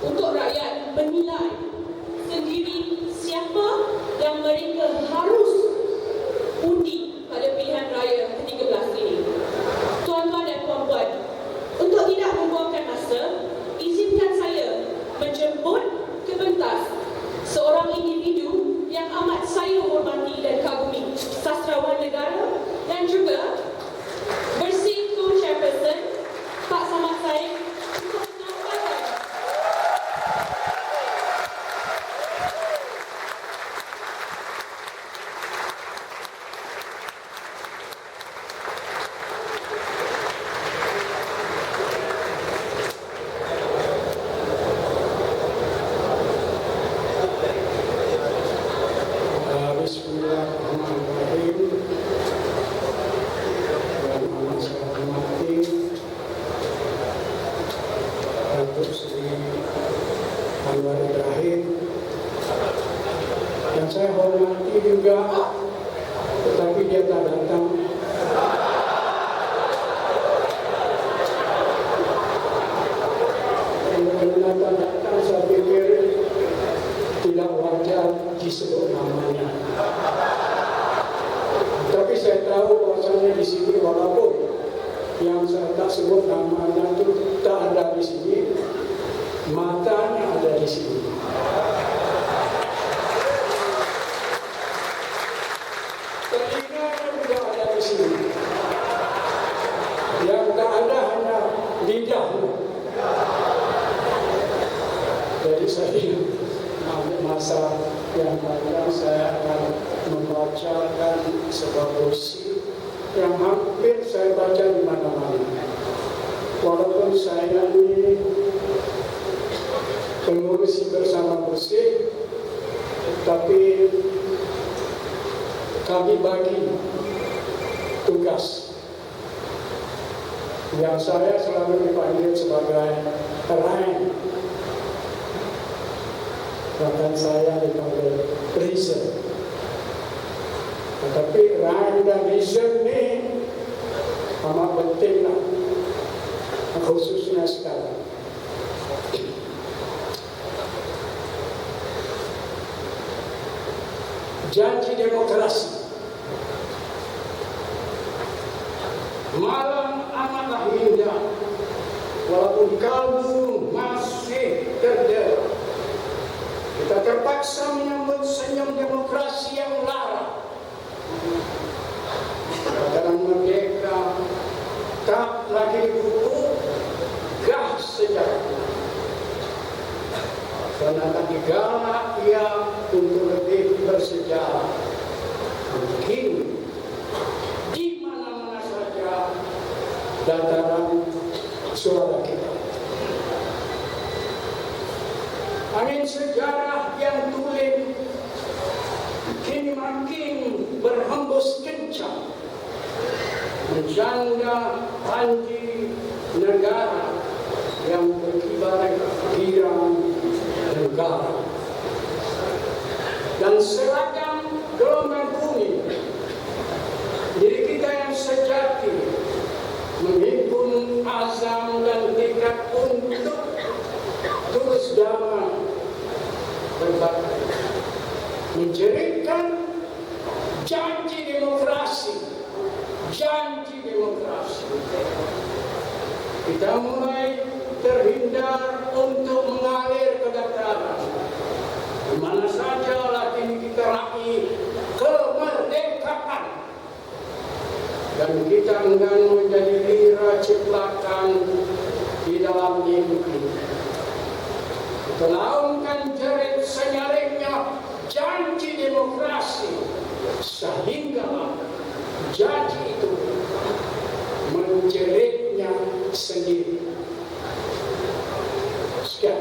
untuk rakyat menilai sendiri siapa yang mereka harus undi pada pilihan raya ke-13 ini. Tuan-tuan dan puan-puan, untuk tidak membuangkan masa, izinkan saya menjemput ke pentas seorang individu yang amat saya hormati dan kagumi, sasterawan negara dan juga bersih co-chairperson Pak Samad saya untuk menyampaikan Bismillahirrahmanirrahim. Yang amat saya hormati Datuk Seri Anwar Ibrahim, yang saya hormati juga, tetapi dia tak datang. Karena tak datang, saya pikir tidak wajar disebut namanya. Tapi saya tahu bahwasanya di sini, walaupun yang saya tak sebut namanya itu tak ada di sini, matanya ada di sini. Telinganya juga ada di sini. Yang tak ada hanya lidahnya. Jadi saya ambil masa yang panjang, saya akan membacakan sebuah puisi yang hampir saya baca di mana-mana. Walaupun saya ini pengurus bersama bersih, tapi kami bagi tugas. Yang saya selalu dipanggil sebagai Rakyat, bahkan saya dipanggil reason. Tetapi Rakyat dan reason ini amat pentinglah, khususnya sekarang. Janji Demokrasi. Malam amatlah indah, walaupun kalbu masih terderak. Kita terpaksa menyambut senyum demokrasi yang lara. Katakan merdeka tak lagi buku gah sejarah. Karena akan digalak ia untuk lebih bersejarah. Mungkin di mana-mana saja dataran suara kita. Angin sejarah yang tulen kini makin berhembus kencang, menjanda panji negara yang berkibar girang negara. Dan seragam gelombang bumi, diri kita yang sejati menghimpun azam dan tekad untuk terus damai berbakti, menjeritkan janji demokrasi, janji demokrasi. Kita mulai terhindar untuk mengalir ke dataran. Di mana saja latih kita raih kemerdekaan, dan kita enggan menjadi lira ciplakan di dalam mimpi. Kita laungkan jerit senyaringnya janji demokrasi, sehingga janji itu menjeritnya sendiri. Sekian.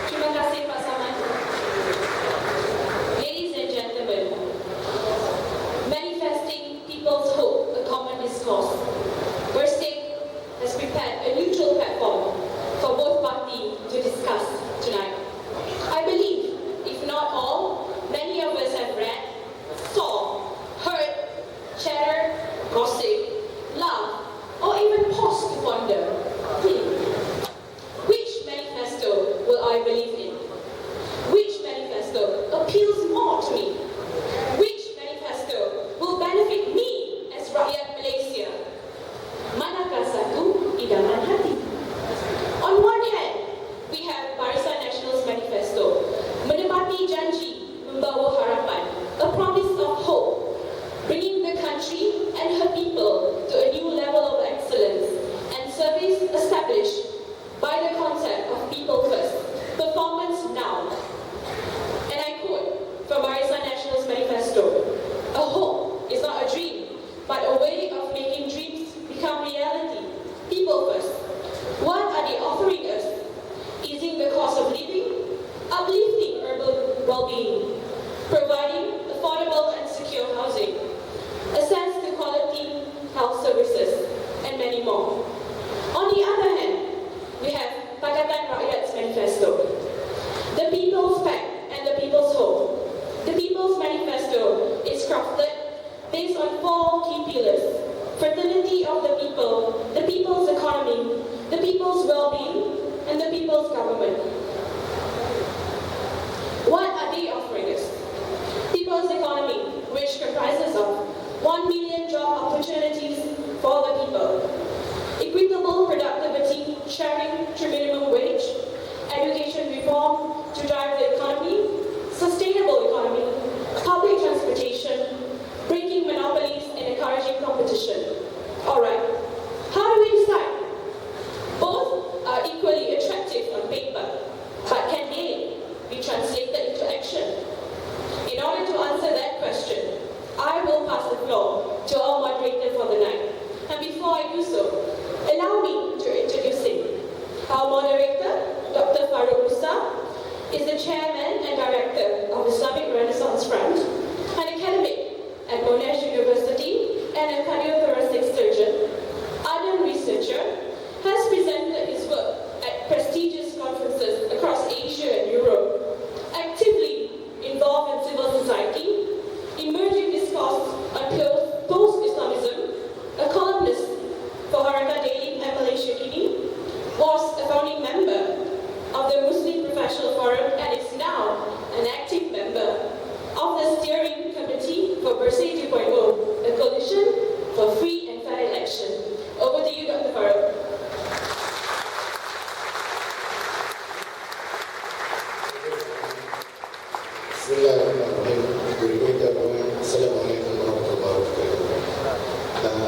Terima kasih Pak Samad. Ladies and gentlemen, manifesting people's hope, a common discourse, Bersih has prepared a neutral platform for both parties to discuss tonight. I believe in? Which manifesto appeals more to me? Which manifesto will benefit me as rakyat Malaysia? Manakah satu idaman hati? On one hand, we have Barisan Nasional's manifesto, menepati janji, membawa harapan, a promise of hope, bringing the country and her people to a new level of excellence and service established by the concept of people first, performance now. And I quote from Barisan Nasional's manifesto, "A hope is not a dream, but a way of making dreams become reality. People first." What are they offering us? Easing the cost of living, uplifting urban well-being, providing affordable and secure housing, access to quality health services, and many more. On the other hand, we have Pakatan Rakyat's manifesto, the People's Pact and the People's Hope. The People's Manifesto is crafted based on 4 key pillars: fraternity of the people, the people's economy, the people's well-being, and the people's government. What are they offering us? People's economy, which comprises of 1 million job opportunities for the people, equitable productivity sharing through minimum wage, education reform to drive the economy, sustainable economy, public transportation, breaking monopolies and encouraging competition. Alright, how do we decide? Both are equally attractive on paper, but can they be translated into action? In order to answer that question, I will pass the floor to our moderator for the night. And before I do so, allow me to introduce him. Our moderator, Dr. Farouk Musa, is the chairman and director of Islamic Renaissance Front, an academic at Monash University, and a cardiothoracic surgeon, ardent researcher, has presented his work at prestigious conferences across Asia and Europe, actively involved in civil society, emerging discourse on post-Islamism, a columnist for Rakyat and Malaysia Kini, was a founding member of the Muslim Professional Forum and is now an active member of the steering committee for Bersih 2.0, a coalition for free and fair election. Over to you, Dr. Farouk.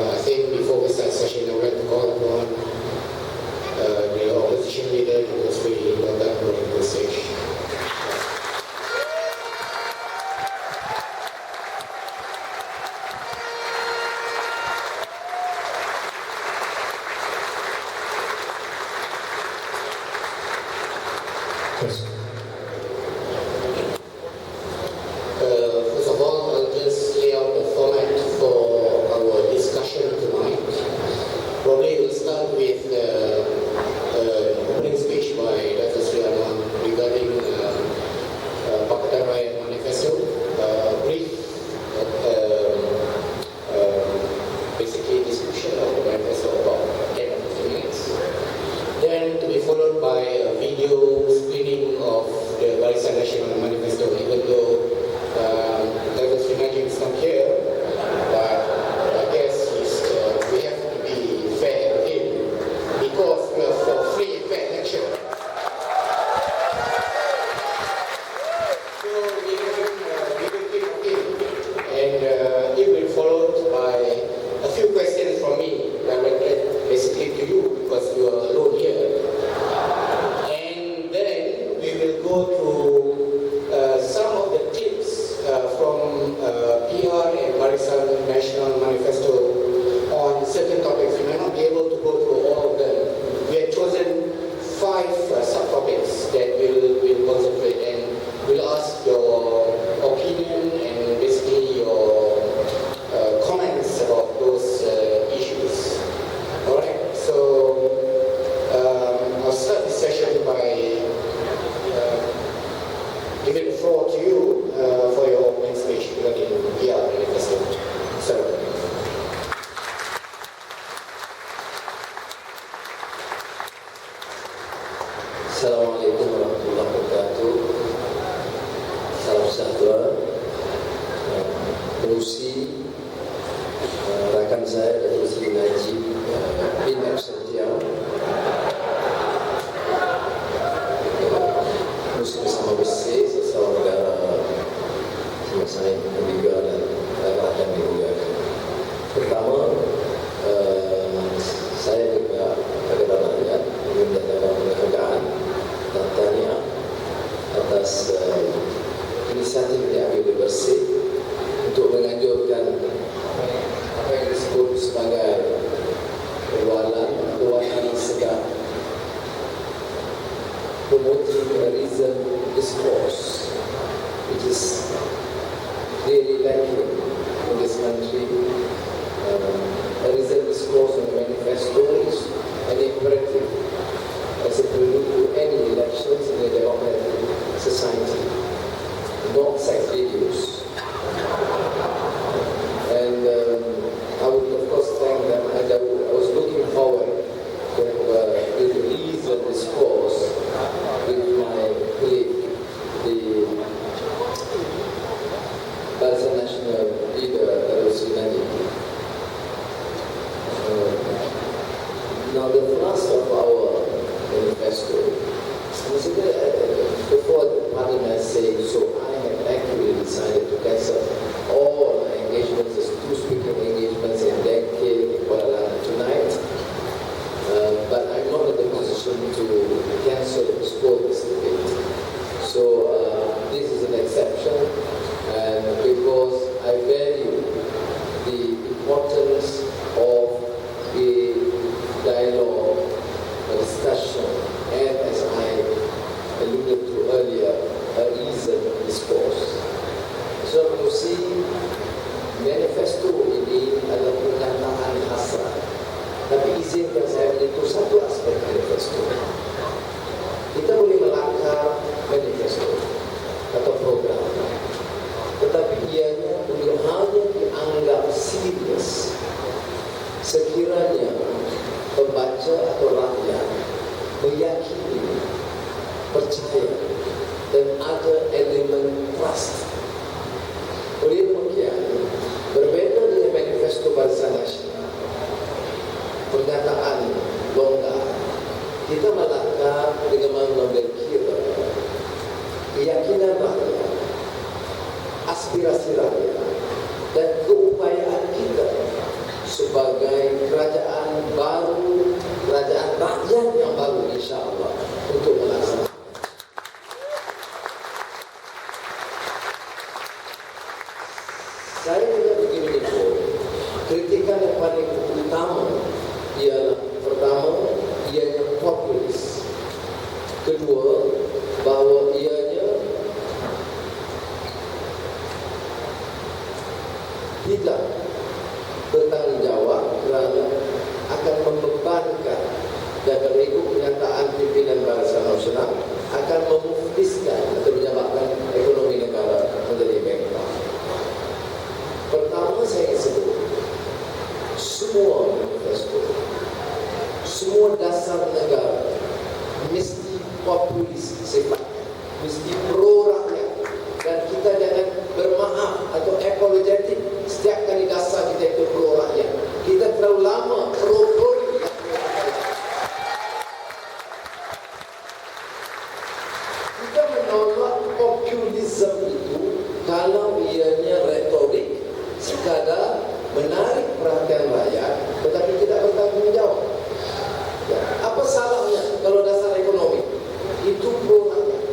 I think before we start session, I would like to call upon the opposition leader to speak on that political stage. First of all, I'll just lay out the format for our discussion tonight. Probably we'll start with an opening speech by Dr. Sriana regarding Pakatan Rakyat Manifesto, brief basically discussion of the manifesto about 10 or 15 minutes. Then to be followed by a video screening of the Barisan Nasional Manifesto, even though Dr. Sriana is not here, but I guess we have to be fair to him because we are for free and fair election. So we will give him, and it will be followed by a few questions from me directed basically to you because you are alone here. And then we will go through some of the tips from PR and Barisan Nasional Manifesto on certain topics. We may not be able to go through all of them. We have chosen 5 subtopics that we'll concentrate, and we'll ask your opinion and basically your comments about those issues. Alright, so I'll start this session by giving the floor to you for your opening speech regarding PR manifesto. So, Assalamualaikum warahmatullahi yang ketiga dan rakan dimuliakan. Pertama, saya juga kepada rakyat ingin menyatakan penghargaan dan tahniah atas inisiatif yang diambil bersih untuk menganjurkan apa yang disebut sebagai perlawanan segar, promoting a reason discourse, which is really lacking in this country. A reason discourse on the manifesto is an imperative as a prelude to any elections in a democratic society, not sex videos. And I would of course thank them, and I was looking forward to have the release of this course with my colleague, the Barisan Nasional leader, Janji. Now the thrust of our manifesto, before the parliament saying so, I have actually decided to cancel all my engagements, there's 2 speaking engagements in Denke, Kuala Lumpur tonight. But I'm not in the position to cancel or postpone this debate. So this is an exception, and because I value the importance of the dialogue, a discussion, and as I alluded to earlier, a reasoned discourse. So you see, manifesto ini adalah pernyataan hasrat. Tapi izinkan saya menyentuh satu aspek manifesto. Kita boleh melangkar manifesto atau program, tetapi ianya boleh hanya dianggap serius sekiranya pembaca atau rakyat meyakini, percaya, dan ada elemen trust. Oleh demikian, berbeza dengan manifesto Barisan Nasional, pernyataan longgar, kita melangkah dengan mengambil kira keyakinan rakyat, aspirasi rakyat, dan keupayaan kita sebagai kerajaan baru, kerajaan rakyat yang baru insyaAllah untuk melaksanakan. Saya tidak begini pun, kritikan yang paling utama ialah pertama, ianya populis. Kedua, bahawa ianya tidak bertanggungjawab kerana akan membebankan, dan berikut pernyataan pimpinan Barisan Nasional akan memufliskan atau menyebabkan ekonomi negara menjadi bankrupt. Pertama saya sebut, semua manifesto, semua dasar negara mesti populis sifatnya, mesti pro rakyat, dan kita jangan bermaaf atau apologetic setiap kali dasar kita itu pro rakyat. Kita terlalu lama pro rakyat. Kita menolak populisme itu kalau ianya retorik, sekadar menarik perhatian rakyat tetapi tidak bertanggungjawab. Ya, apa salahnya kalau dasar ekonomi itu pro rakyat,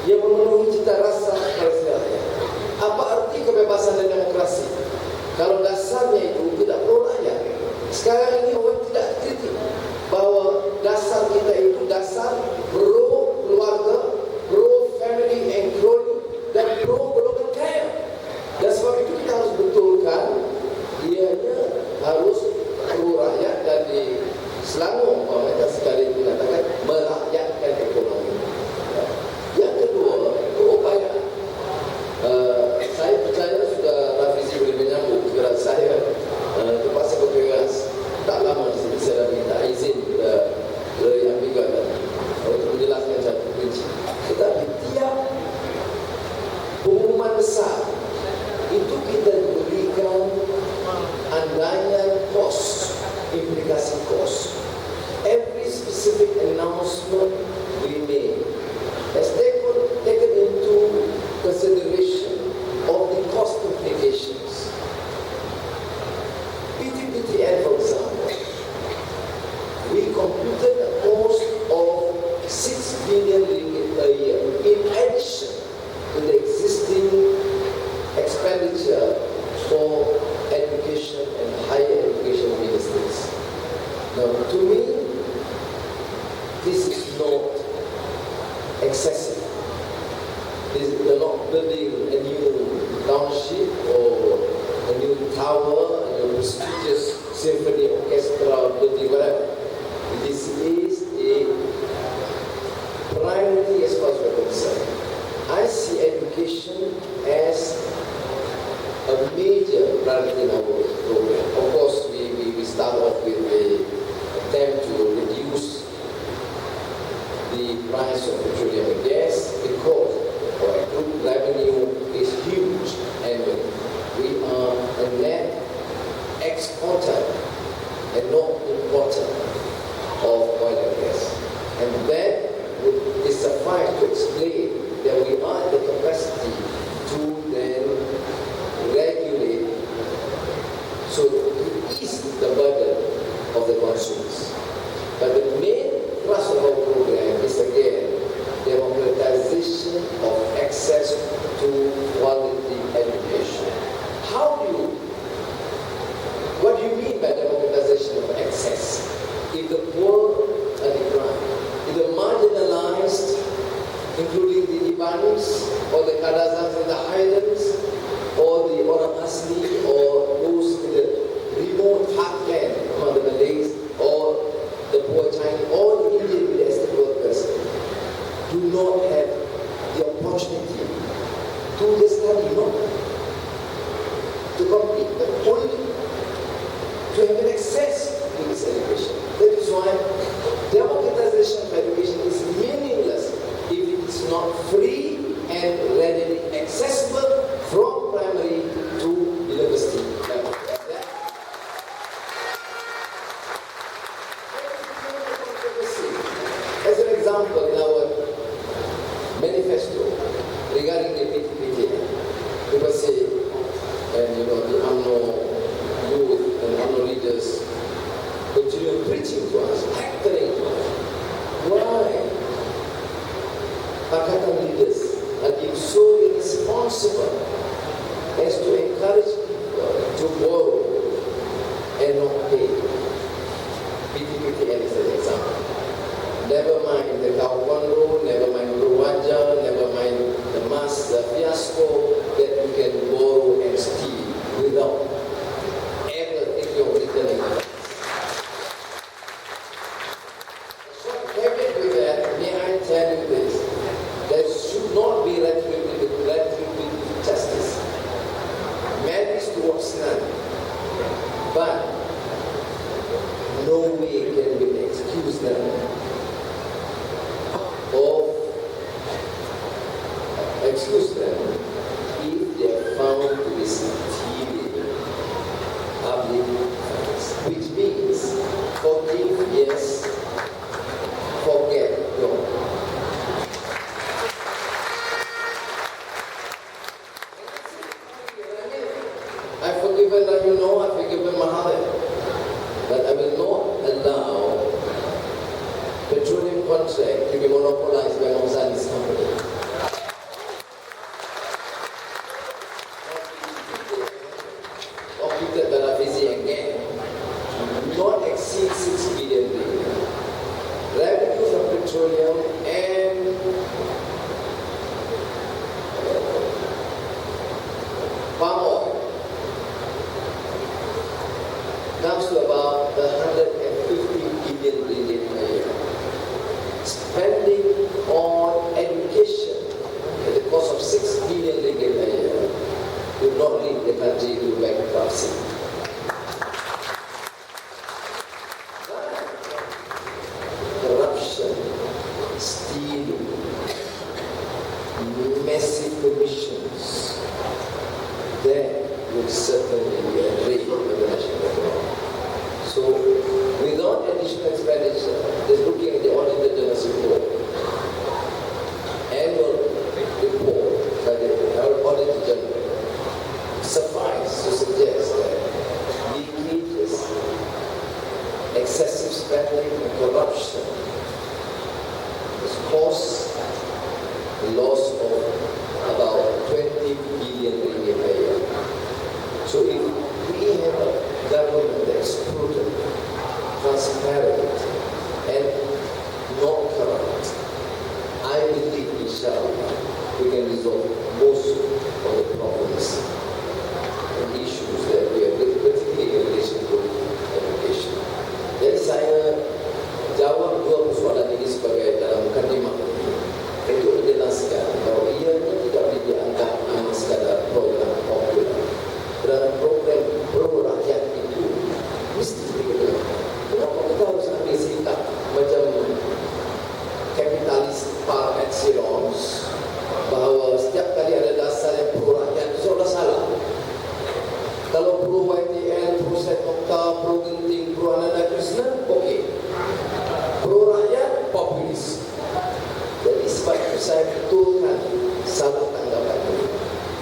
ia memenuhi cita rasa rakyat? Apa arti kebebasan dan demokrasi kalau dasarnya itu tidak pro rakyat? Sekarang ini orang tidak kritik bahawa dasar kita itu dasar pro keluarga, pro family and growth, dan pro golongan kaya. Dan They're not building a new township or a new tower, a new prestigious symphony orchestra building, whatever. This is a priority as far as we're concerned. I see education as a major priority in our program. Of course, we start off with an attempt to reduce the price of petroleum and gas because our group revenue is huge and we are a net exporter and not importer of oil and gas. And that is suffice to explain that we are at the capacity to then regulate so to ease the burden of the consumers. But the main thrust of our program is again democratization of access to quality education. What do you mean by democratization of access? If the poor are deprived, if the marginalized, including the Ibanis or the Kadazans in the highlands, or the Orang Asli, or those in the remote heartland among the Malays, or the poor Chinese, or the Indian middle estate workers, do not have the opportunity to study, not to complete, but only to have an access to this education. That is why democratization of education is meaningless if it is not free and readily accessible from primary to university level. As an example, in our manifesto regarding the PTPT, people say, and the UMNO youth and UMNO leaders continue preaching to us, lecturing to us. Why Pakatan leaders are being so irresponsible as to encourage people to borrow and not pay? PTPTN is an example. Never mind the Kaukondo, never mind Ruwaja, never mind the mass fiasco that you can borrow and steal without ever thinking of returning it. So, having with that, may I tell you this? There should not be retributive justice. Man is towards none. But no way can we excuse them if they are found to be stealing public funds, which means forgive, yes, forget, no. I've forgiven I've forgiven Mahathir, but I will not allow petroleum contract to be monopolized by Mozambique's company. Not exceed 6 billion ringgit. Revenue from petroleum and palm oil comes to about 150 billion ringgit a year. Spending on education at the cost of 6 billion ringgit a year would not lead the country to bankruptcy. Corruption, stealing, massive commissions, that would certainly be a drain on the national economy. So, without additional expenditure, just looking at the Auditor General's report, annual report by the Auditor General, suffice to suggest that leakages, excessive spending and corruption has caused the loss of about 20 billion ringgit a year. So if we have a government that is prudent, transparent, and not corrupt, I believe, inshallah, we can resolve most of the problems and issues that we have, particularly in relation to education. Jadi saya jawab dua persoalan ini sebagai dalam mukadimah ini untuk menjelaskan bahawa ianya tidak boleh dianggap hanya sekadar program popular. Dalam program pro rakyat itu mesti digunakan. Kenapa kita harus ambil sikap macam kapitalis par excellence bahawa setiap kali ada dasar yang pro rakyat itu seolah salah? Kalau pro YTN, pro Setokta, pro Genting, pro Ananda Krishna, okey. Pro rakyat, populis. Jadi sebab itu saya betulkan salah tanggapan ini.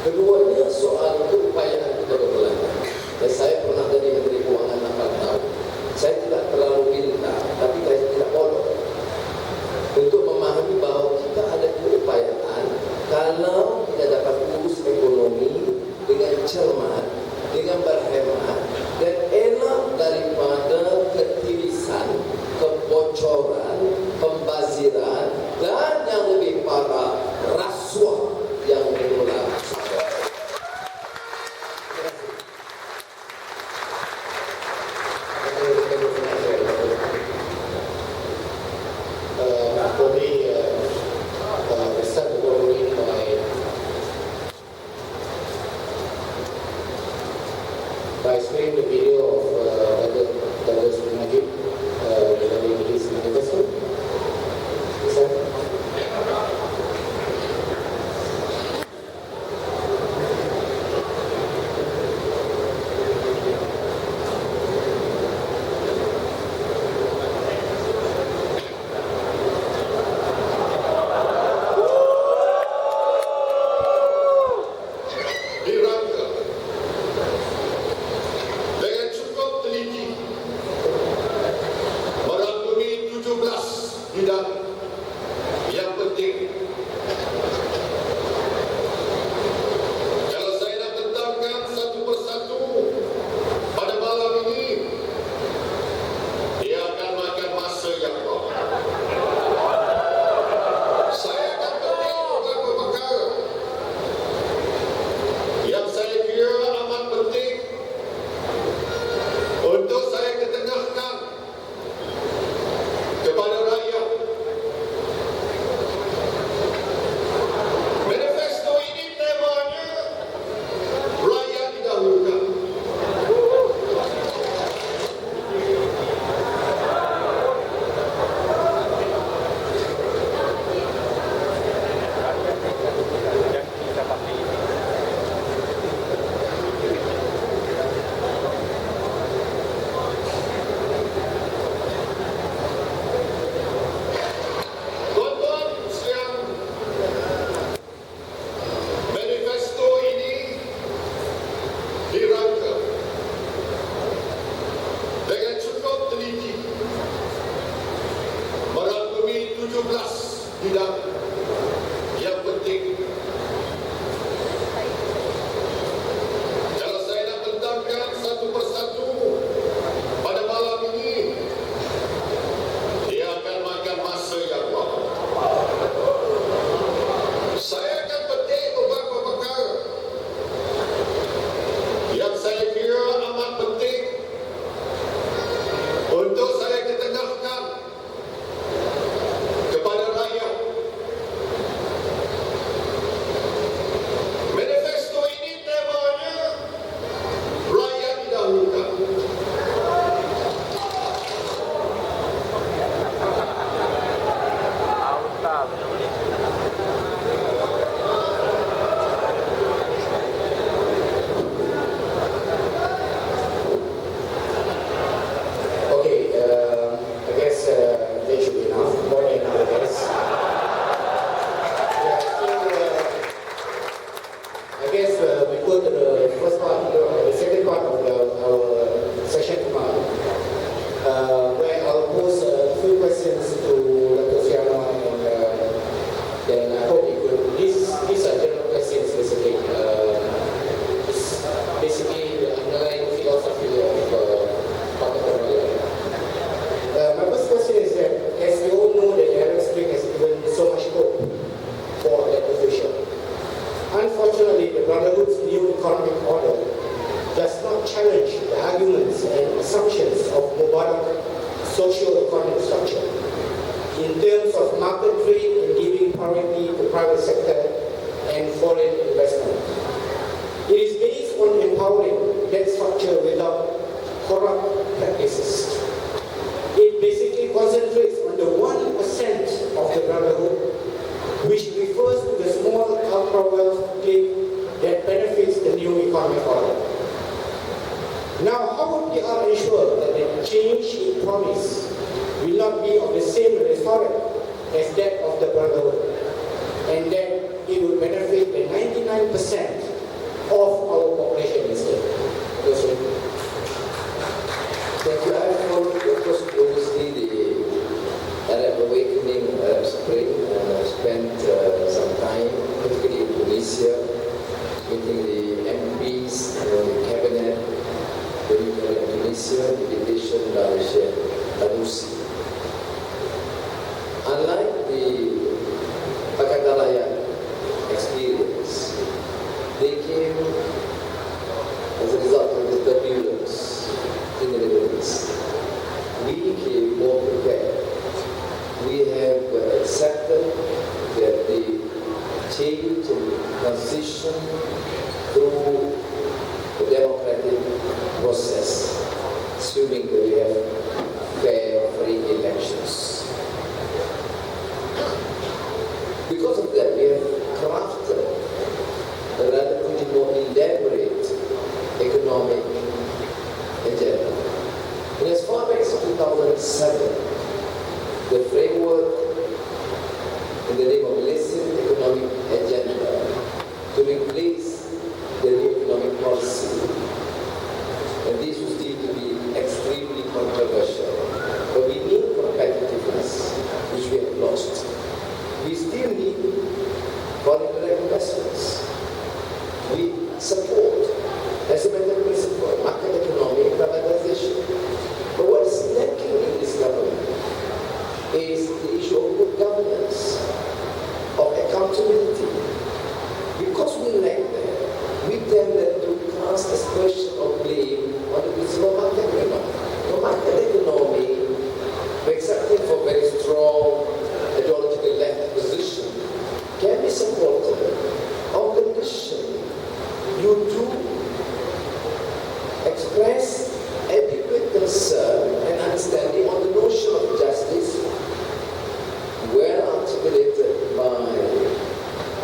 Keduanya soal keupayaan kita berkelana. Dan saya pernah jadi Menteri Keuangan 8 tahun. Saya tidak terlalu pintar, tapi saya tidak bodoh untuk memahami bahawa kita ada keupayaan kalau kita dapat urus ekonomi dengan cermat, dengan berhemat dan elak daripada ketirisan, kebocoran, pembaziran dan yang lebih parah, rasuah yang menular. By Unfortunately, the Brotherhood's new economic order does not challenge the arguments and assumptions of Mubarak's socio-economic structure in terms of market trade and giving priority to private sector and foreign investment. It is based on empowering that structure without corrupt practices. It basically concentrates on the 1% of the Brotherhood, which refers to the small ultra-wealth clique that benefits the new economic order. Now, how would PR ensure that the change it promised will not be of the same rhetoric as that of the Brotherhood, and that it will benefit the 99% of our population instead? Thank you. I followed, of course, obviously the Arab awakening, Arab Spring, and I spent some time, particularly in Tunisia, meeting the MPs and the cabinet, in Tunisia, delegation by Sheikh Anusi. Unlike the Pakatan experience, they came as a result of the turbulence in the Middle East. We came more prepared. We have accepted that the change and transition through the democratic process, assuming that we have fair, free elections. Because of that, we have crafted a relatively more elaborate economic agenda. And as far back as 2007, the framework in the name of Listed Economic Agenda to replace the new economic policy. And this was deemed to be extremely controversial. But we need competitiveness, which we have lost. We still need foreign direct investments. We support, as a matter of principle, market economy and privatization. But what is lacking in this government is the issue of good governance, of accountability. Because we lack that, we tended to cast aspersion of blame on the principle of market economy. The market economy, accepting for very strong ideological left position, can be supported on condition you do express adequate concern and understanding on the notion of justice, well articulated by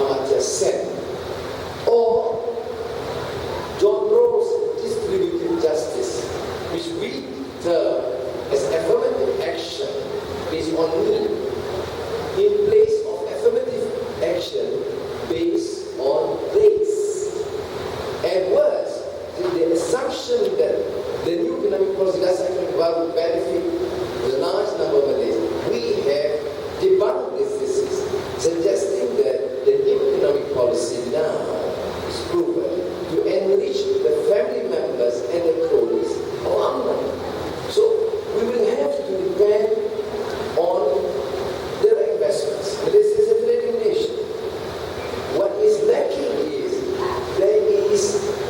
Amartya Sen, or John Rawls' distributive justice, which we term as affirmative action based on need, in place of affirmative action based on race. And worse, the assumption that the new economic policy will benefit the large number of Malays, we have debunked this thesis, suggesting that the new economic policy now is proven to enrich the family members and the cronies of Amman. So we will have to depend on their investments. This is a trading nation. What is lacking is there is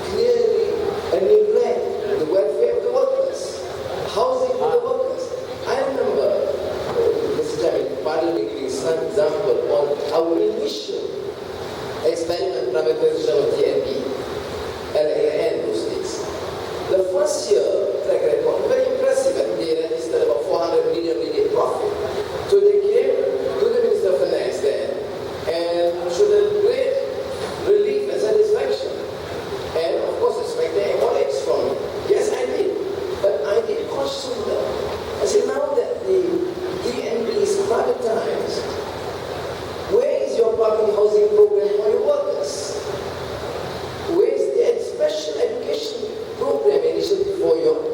clearly a neglect of the welfare of the workers, housing for the workers. I remember, Mr. Chairman, pardon me giving some example on our initial experiment privatization of TNB, LAN those days. The first year track record, very impressive, and they registered about 400 million ringgit profit. So they came to the Minister of Finance then and showed a great relief and satisfaction. And of course, expecting acknowledgments from me. Yes, I did. But I did caution them. I said, now that the TNB is privatized, where is your public housing program for your workers? Where is the special education program initiative for your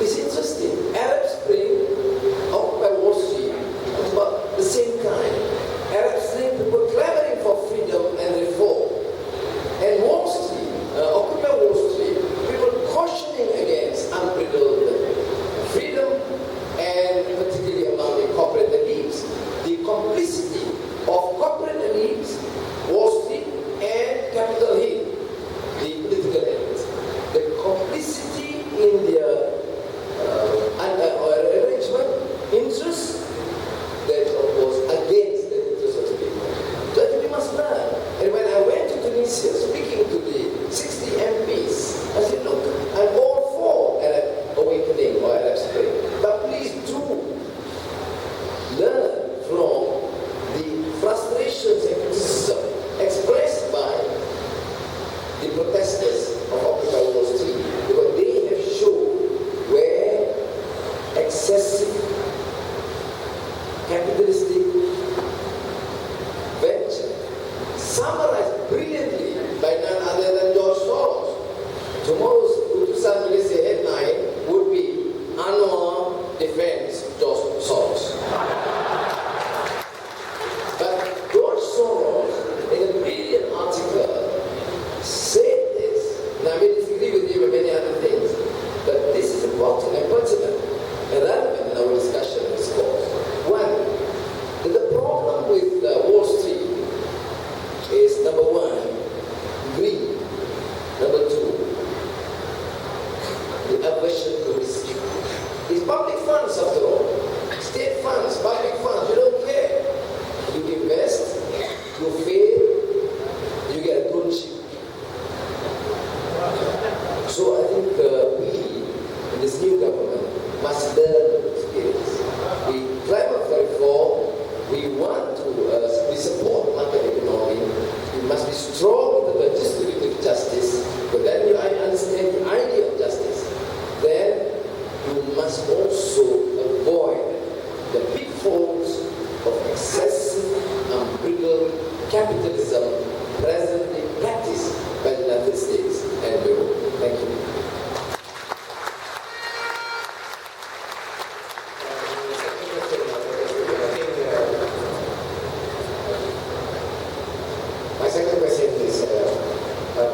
It's interesting. Arab Spring, Occupy Wall Street, was about the same kind. Arab Spring, people clamoring for freedom and reform. And Wall Street, Occupy Wall Street, people cautioning against unbridled freedom, and particularly among the corporate elites. The complicity of corporate elites, Wall Street, and Capitol Hill, the political elites. The complicity in their arrangement, interests that was against the interests of the people. So I think we must learn. And when I went to Tunisia, speaking to the 60 MPs, I said, look, I'm all for Arab awakening or Arab Spring, but please do learn from the frustrations and criticism expressed by the protesters of Occupy Wall Street, because they have shown where excessive capitalistic venture, summarized brilliantly by none other than George Soros. Tomorrow's Utusan Malaysia headline would be Anwar defends George Soros. But George Soros, in a brilliant article, said this, and I may disagree with him and many other things, but this is important and pertinent and relevant in our discussion in this course. One, that the problem with Wall Street is, number one, greed. Number two, the aversion to risk. It's public funds after all. State funds, public funds, you don't care. You invest, you fail, you get a good ship. So I think we, in this new government, must learn the experience. We clamor for reform, we want to, we support market economy, we must be strong in the distributive justice, but then you understand the idea of justice. Then you must also avoid the pitfalls of excessive, unbridled capitalism presently practiced by the United States and Europe. Thank you. My second question is,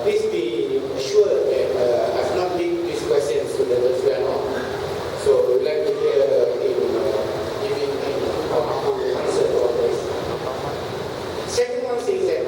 please be assured that I've not linked these questions to the referendum. So we'd like to hear giving how to answer to all this. Second one says that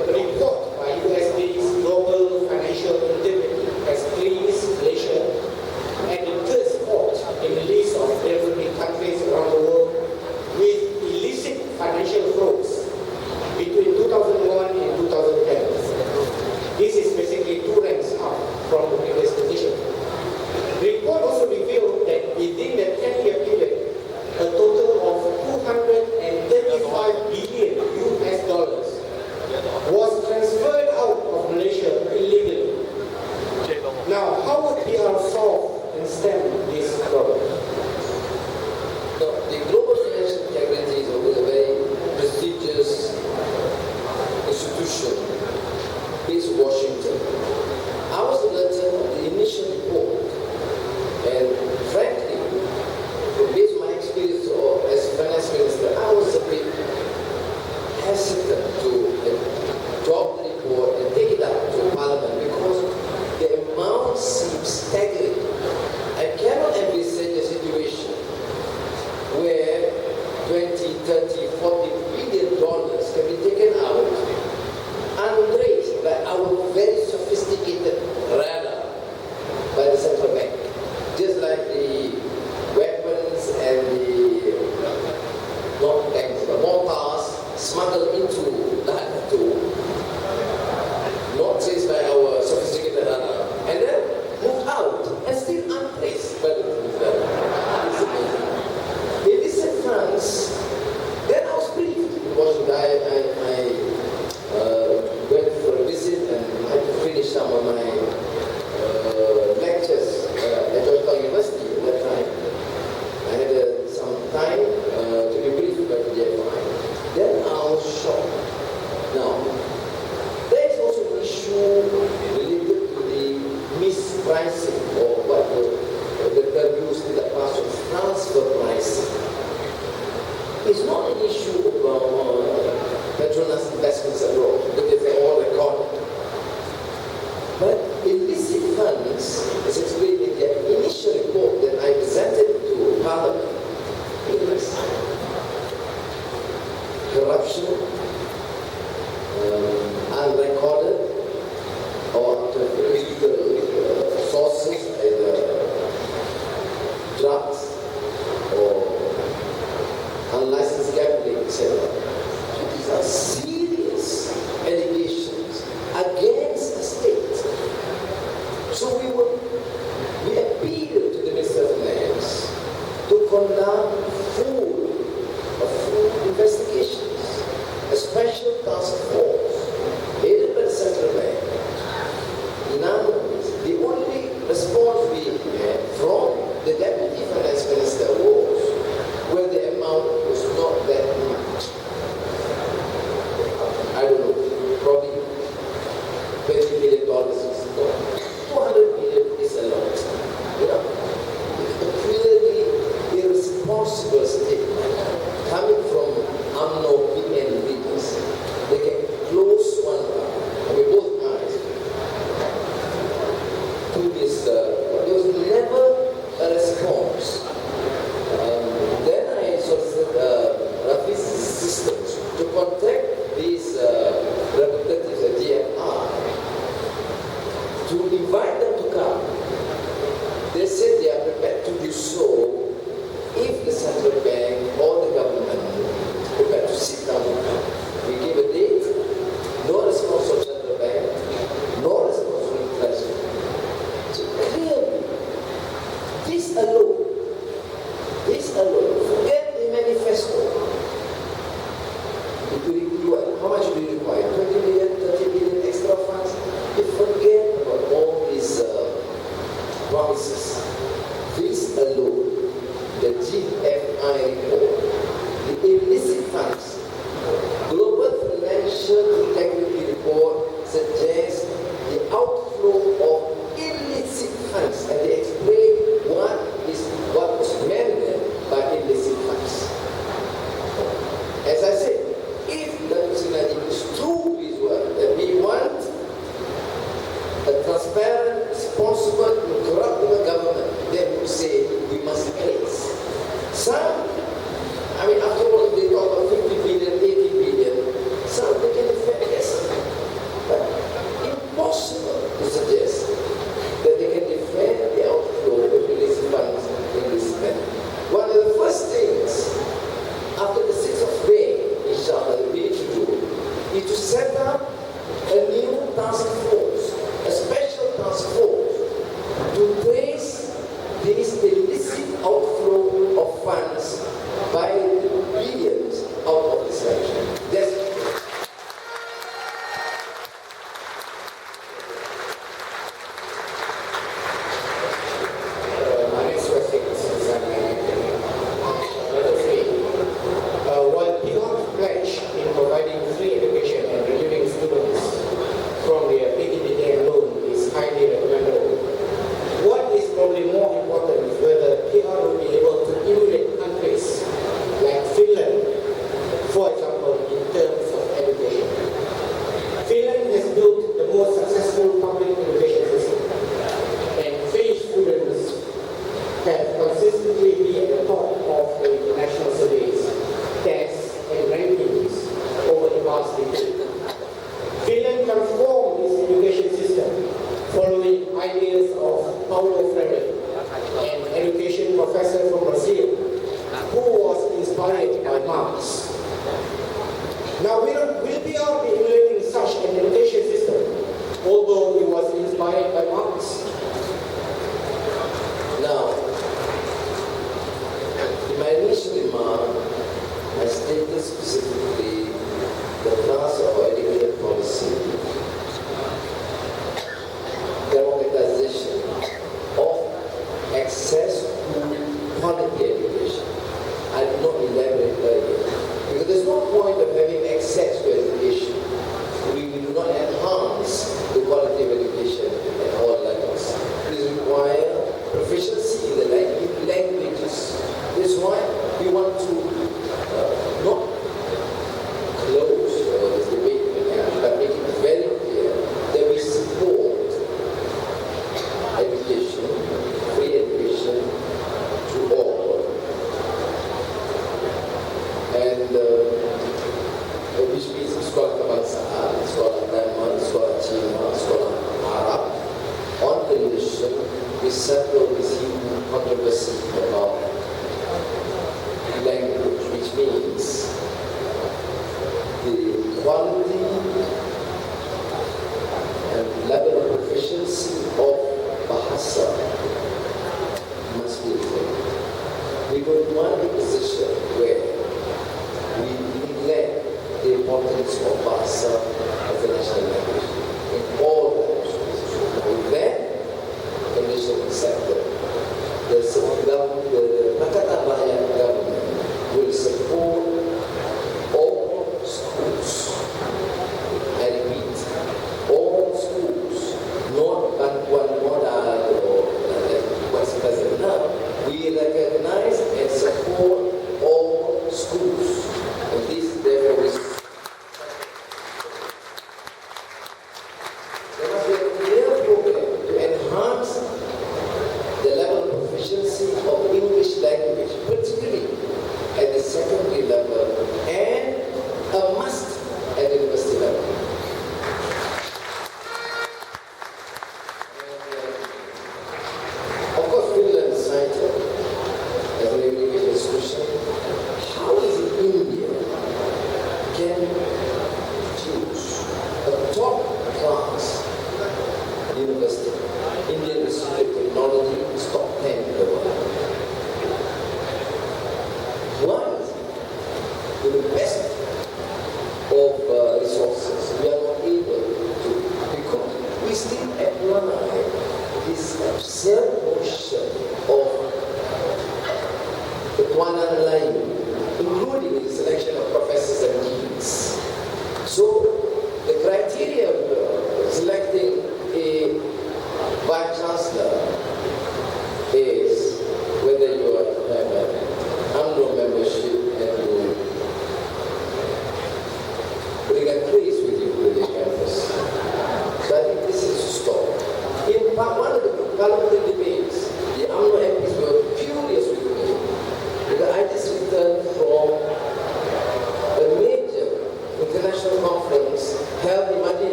impossible statement coming from UMNO PN leaders. They can close one eye, I mean both eyes, to this. There was never a response. Then I solicited Rafi's assistance to contact these representatives at DMR to invite them to come. They said they are prepared to do so if the central bank or the government is prepared to sit down with them. We give a date, no response from central bank, no response from the president. So clearly, this alone, forget the manifesto. How much do you require? 20 million, 30 million extra funds? You forget about all these promises. This alone, the GFI report, the illicit funds, Global Financial Integrity Report suggests the outflow of illicit funds, and they explain what was meant by illicit funds. As I said, if Datuk is true his word that we want a transparent, responsible, incorruptible government, then we say we must place some. I mean, after all, they talk about 50 billion, 80 billion. Some they can defend, yes. But impossible to suggest that they can defend the outflow of illicit funds in this manner. One of the first things after the 6th of May, inshallah, we need to do is to set up a new task force, a special task force, to trace this illicit outflow of funds by billions out of this country. That's My next question is number 3. While PIHO's pledge in providing free education and relieving students from their PTBTN loan is highly recommendable, what is probably more important is whether PIHO will be able to emulate countries like Finland, for example, in terms of education. Finland has built the most successful public education system, and Finnish students have consistently been at the top of the national surveys, tests, and rankings over the past decade. Finland transformed its education system following ideas of Paulo Freire, an education professor from Brazil, who was inspired by Marx. Now, will PIHO be emulating such an education system, although it was inspired by Marx? now, in my initial remark, I stated specifically the class of our education policy, democratization of access to quality education. I did not elaborate earlier, because there's no point of having access to education. We do not enhance the quality of education at all levels. It requires proficiency in the languages. That's why we want to not close this debate, but make it very clear that we support education, free education to all. And which means sekolah kebangsaan, sekolah Taiwan, sekolah Cina, sekolah Arab, on condition we settle this human controversy about language, which means the quality and level of proficiency of bahasa must be there. We don't want a position where we neglect the importance of bahasa as a national language in all countries. With that condition accepted, the Rakyat government will support all schools. I repeat, all schools, not bantuan modal or what's present now. We recognize and support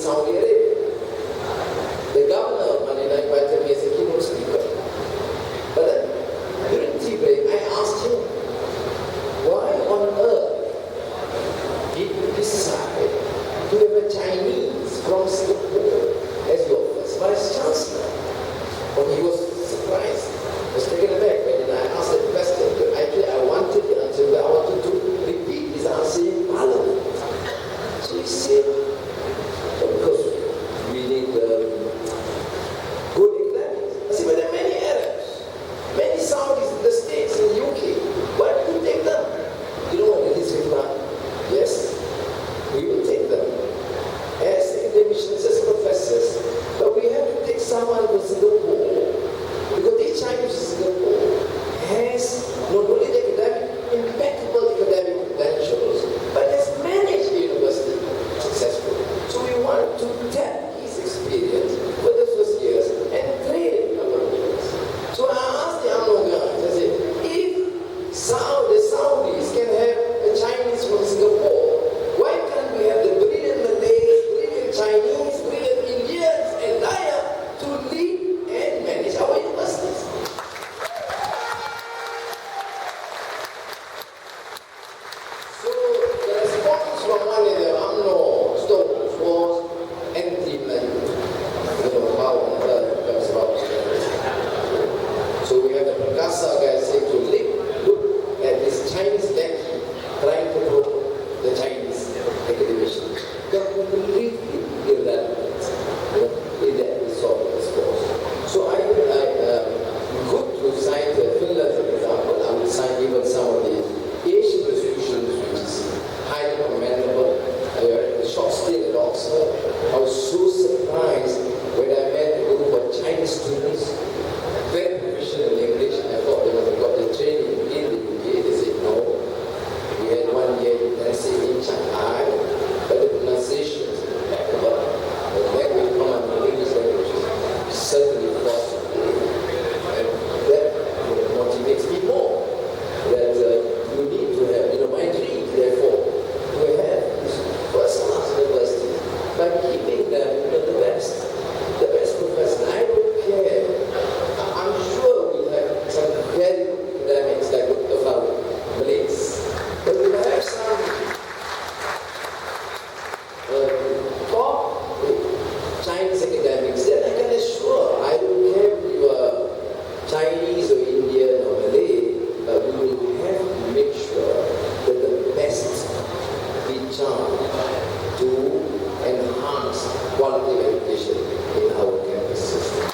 Saudi Arabia. The governor of Manila invited me as a keynote speaker. But then, during tea break, I asked him, why on earth did you decide to have a Chinese from Singapore as your first vice chancellor? Well, he was surprised. I was taken aback when I asked that question. Actually, I wanted the answer, but I wanted to repeat his answer in Parliament. So he said, because we need good academics. I said, but there are many Arabs, many Saudis in the States, in the UK. Why don't you take them? You know what his reply? Yes, we will take them as academicians, as professors, but we have to take someone from Singapore, because the Chinese Singapore has not only the impeccable academic credentials, but has managed the university successfully. So we want to tap his experience for the first years and train him over the years. So I asked the UMNO guys, I said, if the Saudis can have a Chinese from Singapore, why can't we have the brilliant Malays, brilliant Chinese, brilliant Indians, and Daya to lead and manage our universities? So the response from one of the UMNO stories was anti-Melayu. You know, how on earth comes about. So we have the Perkasa guy saying to look at this Chinese lackey trying to promote the Chinese academician. Completely irrelevant, in that sort of response. So I good to cite Finland as an example. I would cite even some of the Asian resolutions, which is highly commendable. I read the short stay at Oxford. I was so surprised when I met a group of Chinese students, very proficient in English. I thought they must have got the training in the UK. They said no. We had 1 year intensive in Shanghai, but the pronunciation is impeccable. The language common in English language is certainly possible. And that motivates me more. That you need to have, my dream, therefore, to have this first-class university by keeping them the best professors. I don't care. I'm sure we have some very good academics like Dr. Malays. But we have some top Chinese academics that I can assure, I don't care if you are Chinese or Indian or Malay, but we will have to make sure that the best be charged to enhance quality of education in our campus system.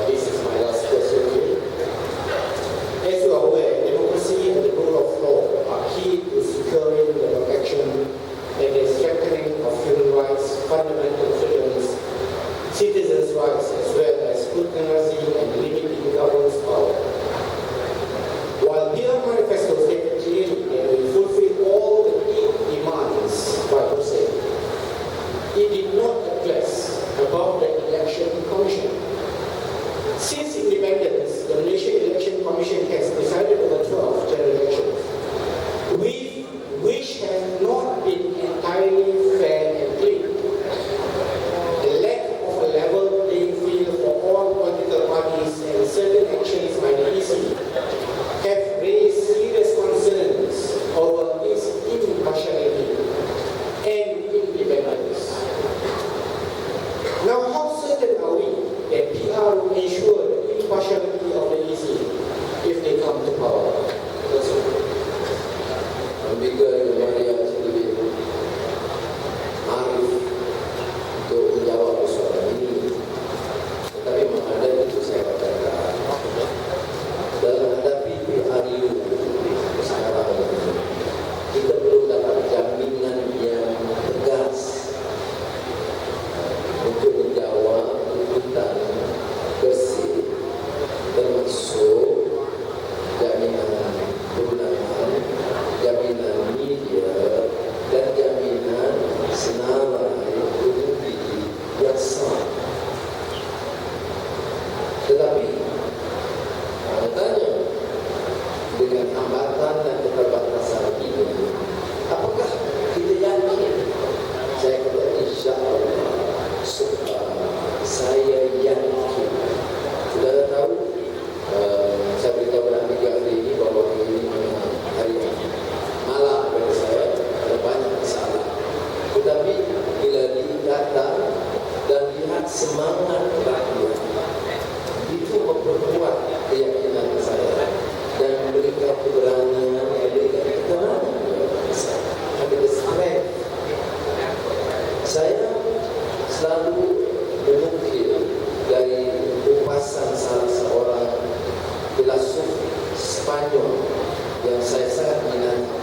This is my last question to you. As you are aware, democracy and the rule of law are key to securing the protection and the strengthening of human rights, fundamental freedoms, citizens' rights, as well as scrutinizing and limiting government's power. While the Manifesto stated clearly that it will fulfill all the key demands by process, it did not address about the Election Commission. Since independence, the Malaysian Election Commission has presided over 12 general elections, which have not been entirely fair and clean. The lack of a level playing field for all political parties and certain actions by the EC have raised serious concerns over its impartiality and independence. Now, how certain are we that PR will ensure the impartiality of the EC if they come to power? That's all. Ambika Maria lebih arif untuk menjawab persoalan ini. Tetapi menghadapi itu saya katakan dalam menghadapi PRU sekarang ini, kita belum dapat jaminan yang tegas untuk menjawab tuntutan bersih, termasuk jaminan kebenaran, jaminan media, dan jaminan senarai ekonomi yang sah. Tetapi, tanya, semangat rakyat itu memperkuat keyakinan saya dan memberikan keberanian, memberikan ketenangan kepada saya. Ada strength. Saya selalu menukil dari kupasan salah seorang filsuf Spanyol yang saya sangat minati,